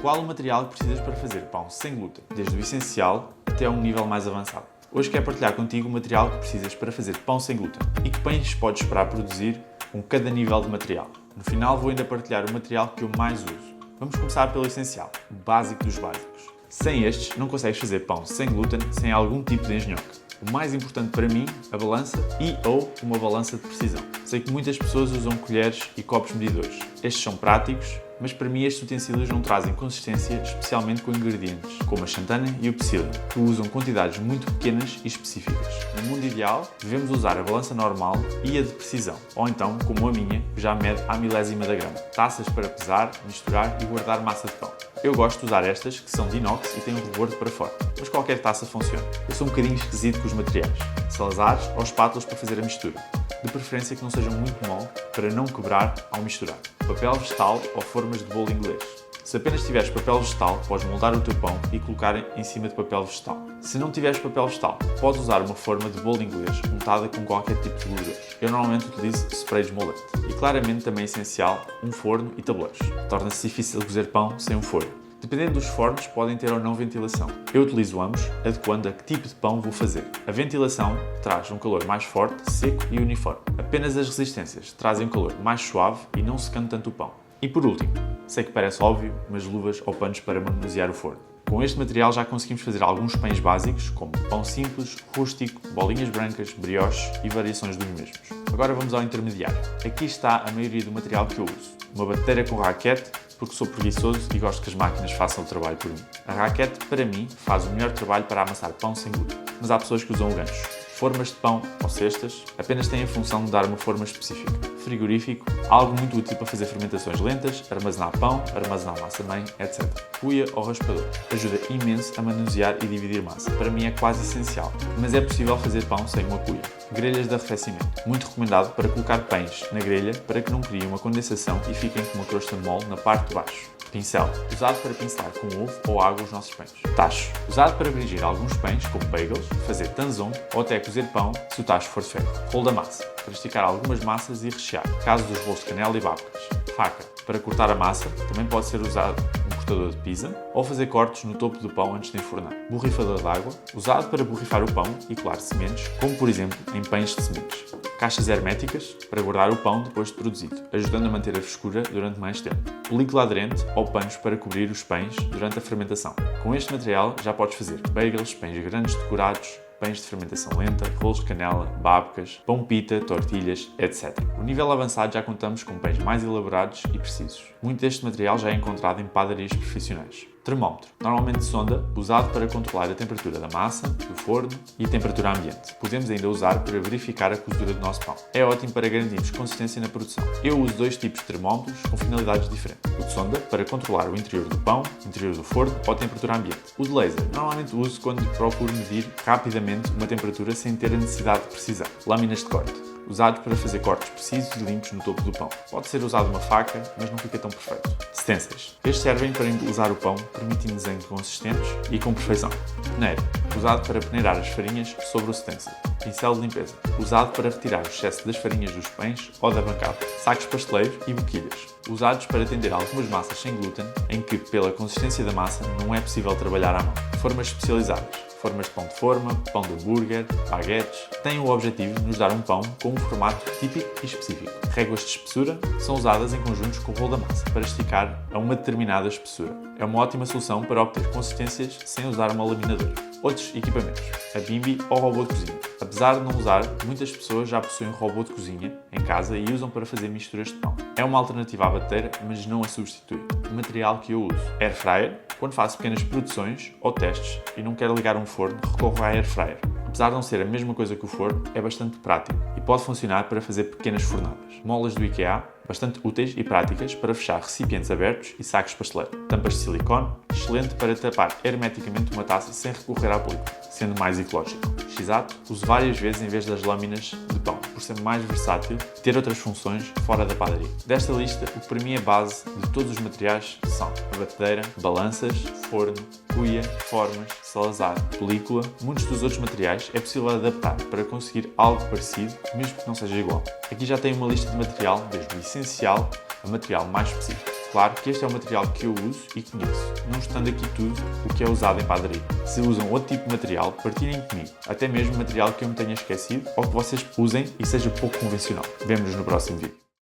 Qual o material que precisas para fazer pão sem glúten, desde o essencial até a um nível mais avançado? Hoje quero partilhar contigo o material que precisas para fazer pão sem glúten e que pães podes esperar produzir com cada nível de material. No final vou ainda partilhar o material que eu mais uso. Vamos começar pelo essencial, o básico dos básicos. Sem estes, não consegues fazer pão sem glúten sem algum tipo de engenhoque. O mais importante para mim, a balança ou uma balança de precisão. Sei que muitas pessoas usam colheres e copos medidores. Estes são práticos, mas para mim estes utensílios não trazem consistência, especialmente com ingredientes como a xantana e o psyllium, que usam quantidades muito pequenas e específicas. No mundo ideal, devemos usar a balança normal e a de precisão, ou então, como a minha, que já mede à milésima da grama. Taças para pesar, misturar e guardar massa de pão. Eu gosto de usar estas, que são de inox e têm um rebordo para fora, mas qualquer taça funciona. Eu sou um bocadinho esquisito com os materiais. Salazares ou espátulas para fazer a mistura. De preferência que não sejam muito mole, para não quebrar ao misturar. Papel vegetal ou formas de bolo inglês. Se apenas tiveres papel vegetal, podes moldar o teu pão e colocar em cima de papel vegetal. Se não tiveres papel vegetal, podes usar uma forma de bolo inglês untada com qualquer tipo de gordura. Eu normalmente utilizo spray desmoldante. E claramente também é essencial um forno e tabuleiros. Torna-se difícil cozer pão sem um forno. Dependendo dos fornos, podem ter ou não ventilação. Eu utilizo ambos, adequando a que tipo de pão vou fazer. A ventilação traz um calor mais forte, seco e uniforme. Apenas as resistências trazem um calor mais suave e não secando tanto o pão. E por último, sei que parece óbvio, mas luvas ou panos para manusear o forno. Com este material já conseguimos fazer alguns pães básicos, como pão simples, rústico, bolinhas brancas, brioches e variações dos mesmos. Agora vamos ao intermediário. Aqui está a maioria do material que eu uso. Uma batedeira com raquete, porque sou preguiçoso e gosto que as máquinas façam o trabalho por mim. A raquete, para mim, faz o melhor trabalho para amassar pão sem glúten, mas há pessoas que usam o gancho. Formas de pão ou cestas apenas têm a função de dar uma forma específica. Frigorífico, algo muito útil para fazer fermentações lentas, armazenar pão, armazenar massa-mãe, etc. Cuia ou raspador, ajuda imenso a manusear e dividir massa. Para mim é quase essencial, mas é possível fazer pão sem uma cuia. Grelhas de arrefecimento, muito recomendado para colocar pães na grelha para que não criem uma condensação e fiquem com uma crosta mole na parte de baixo. Pincel, usado para pincelar com ovo ou água os nossos pães. Tacho, usado para abranger alguns pães, como bagels, fazer tanzon ou até cozer pão, se o tacho for de ferro. Rolo da massa, para esticar algumas massas e rechear, caso dos rolos de canela e babkas. Faca, para cortar a massa, também pode ser usado um cortador de pizza ou fazer cortes no topo do pão antes de enfornar. Borrifador de água, usado para borrifar o pão e colar sementes, como por exemplo em pães de sementes. Caixas herméticas, para guardar o pão depois de produzido, ajudando a manter a frescura durante mais tempo. Película aderente ou panos para cobrir os pães durante a fermentação. Com este material já podes fazer bagels, pães grandes decorados, pães de fermentação lenta, rolos de canela, babkas, pão pita, tortilhas, etc. No nível avançado já contamos com pães mais elaborados e precisos. Muito deste material já é encontrado em padarias profissionais. Termómetro, normalmente sonda, usado para controlar a temperatura da massa, do forno e a temperatura ambiente. Podemos ainda usar para verificar a cozedura do nosso pão. É ótimo para garantirmos consistência na produção. Eu uso dois tipos de termómetros com finalidades diferentes. O de sonda, para controlar o interior do pão, o interior do forno ou a temperatura ambiente. O de laser, normalmente uso quando procuro medir rapidamente uma temperatura sem ter a necessidade de precisar. Lâminas de corte, usados para fazer cortes precisos e limpos no topo do pão. Pode ser usado uma faca, mas não fica tão perfeito. Stencils. Estes servem para embelezar o pão, permitindo desenhos consistentes e com perfeição. Peneira. Usado para peneirar as farinhas sobre o stencil. Pincel de limpeza. Usado para retirar o excesso das farinhas dos pães ou da bancada. Sacos pasteleiros e boquilhas. Usados para atender algumas massas sem glúten, em que, pela consistência da massa, não é possível trabalhar à mão. Formas especializadas. Formas de pão de forma, pão de hambúrguer, baguetes, têm o objetivo de nos dar um pão com um formato típico e específico. Réguas de espessura são usadas em conjuntos com o rolo da massa para esticar a uma determinada espessura. É uma ótima solução para obter consistências sem usar uma laminadora. Outros equipamentos, a bimby ou robô de cozinha. Apesar de não usar, muitas pessoas já possuem um robô de cozinha em casa e usam para fazer misturas de pão. É uma alternativa à batedeira, mas não a substitui. O material que eu uso, air fryer, quando faço pequenas produções ou testes e não quero ligar um forno, recorro à air fryer. Apesar de não ser a mesma coisa que o forno, é bastante prático e pode funcionar para fazer pequenas fornadas. Molas do IKEA, bastante úteis e práticas para fechar recipientes abertos e sacos pasteleiros. Tampas de silicone, excelente para tapar hermeticamente uma taça sem recorrer à película, sendo mais ecológico. X-Ato, uso várias vezes em vez das lâminas de pão, por ser mais versátil e ter outras funções fora da padaria. Desta lista, o que para mim é base de todos os materiais são a batedeira, balanças, forno, cuia, formas, salazar, película. Muitos dos outros materiais é possível adaptar para conseguir algo parecido, mesmo que não seja igual. Aqui já tem uma lista de material, desde o essencial a material mais específico. claro que este é o material que eu uso e conheço, não estando aqui tudo o que é usado em padaria. Se usam outro tipo de material, partilhem comigo, até mesmo material que eu me tenha esquecido ou que vocês usem e seja pouco convencional. Vemo-nos no próximo vídeo.